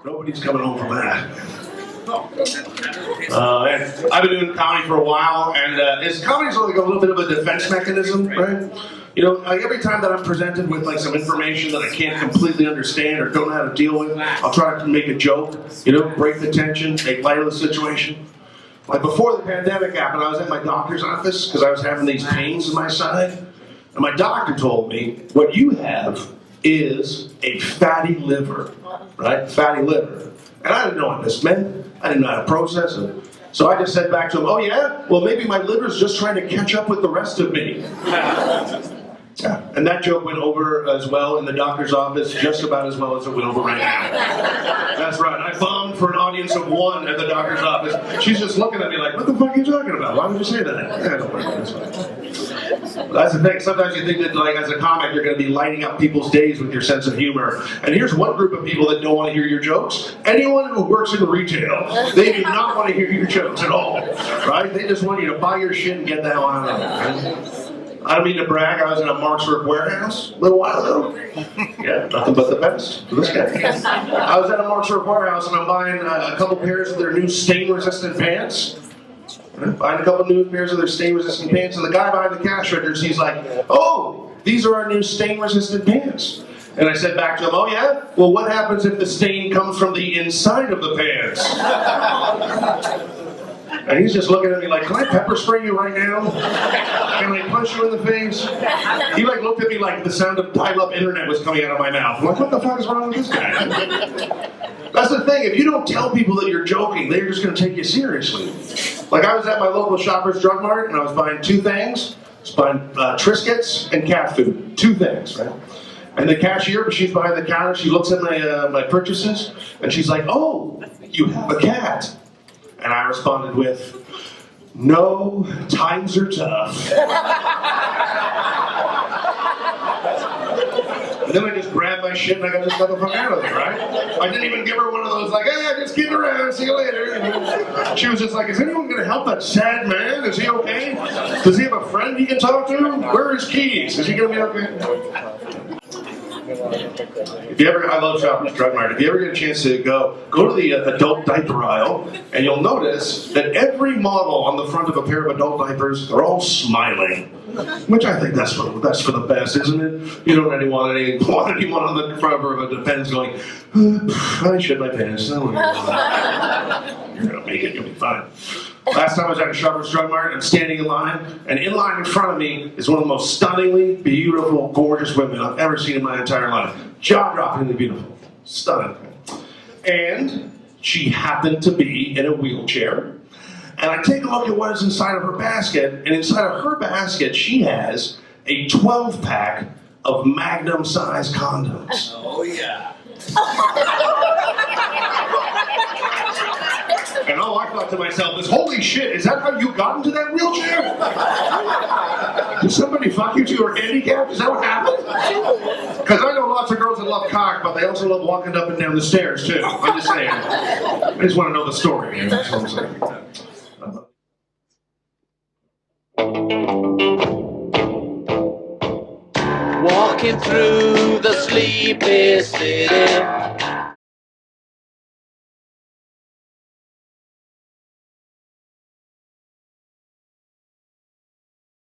Nobody's coming home from that. I've been doing comedy for a while, and comedy's like a little bit of a defense mechanism, right? You know, like every time that I'm presented with like some information that I can't completely understand or don't know how to deal with, I'll try to make a joke, you know, break the tension, make light of the situation. Like before the pandemic happened, I was at my doctor's office because I was having these pains in my side, and my doctor told me, what you have is a fatty liver, right? Fatty liver. And I didn't know what this meant. I didn't know how to process it. So I just said back to him, oh yeah? Well, maybe my liver's just trying to catch up with the rest of me. Yeah. And that joke went over as well in the doctor's office, just about as well as it went over right now. That's right. I bombed for an audience of one at the doctor's office. She's just looking at me like, what the fuck are you talking about? Why would you say that? Yeah, don't worry about it. That's the thing. Sometimes you think that, like, as a comic, you're going to be lighting up people's days with your sense of humor. And here's one group of people that don't want to hear your jokes. Anyone who works in retail. They do not want to hear your jokes at all. Right? They just want you to buy your shit and get the hell out of it. Right? I don't mean to brag, I was in a Marksburg warehouse a little while ago. Yeah, nothing but the best for this guy. I was at a Marksburg warehouse and I'm buying a couple pairs of their new stain-resistant pants. Buying a couple new pairs of their stain-resistant pants, and the guy behind the cash register, he's like, oh, these are our new stain-resistant pants. And I said back to him, oh yeah? Well, what happens if the stain comes from the inside of the pants? And he's just looking at me like, can I pepper spray you right now? Can I punch you in the face? He like looked at me like the sound of dial-up internet was coming out of my mouth. I'm like, what the fuck is wrong with this guy? That's the thing, if you don't tell people that you're joking, they're just going to take you seriously. Like I was at my local Shoppers Drug Mart and I was buying two things. I was buying Triscuits and cat food. Two things, right? And the cashier, she's behind the counter, she looks at my purchases and she's like, oh, you have a cat. And I responded with, no, times are tough. And then I just grabbed my shit and I got just got the fuck out of there, right? I didn't even give her one of those like, hey, just get around, see you later. And she was just like, is anyone going to help that sad man? Is he okay? Does he have a friend he can talk to? Where are his keys? Is he going to be okay? If you ever, I love Shoppers Drug Mart. If you ever get a chance to go to the adult diaper aisle, and you'll notice that every model on the front of a pair of adult diapers, they're all smiling. Which I think that's for the best, isn't it? You don't want anyone on the front of a Depends going, I shit my pants. You're gonna make it. You'll be fine. Last time I was at a Shoppers Drug Mart, I'm standing in line, and in line in front of me is one of the most stunningly beautiful, gorgeous women I've ever seen in my entire life. Jaw-droppingly beautiful. Stunning. And she happened to be in a wheelchair. And I take a look at what is inside of her basket, and inside of her basket, she has a 12-pack of Magnum-sized condoms. Oh, yeah. And all I thought to myself is, holy shit, is that how you got into that wheelchair? Did somebody fuck you till you were handicapped? Is that what happened? Because I know lots of girls that love cock, but they also love walking up and down the stairs, too. I'm just saying. I just want to know the story. That's what I'm saying. Walking through the sleepy city,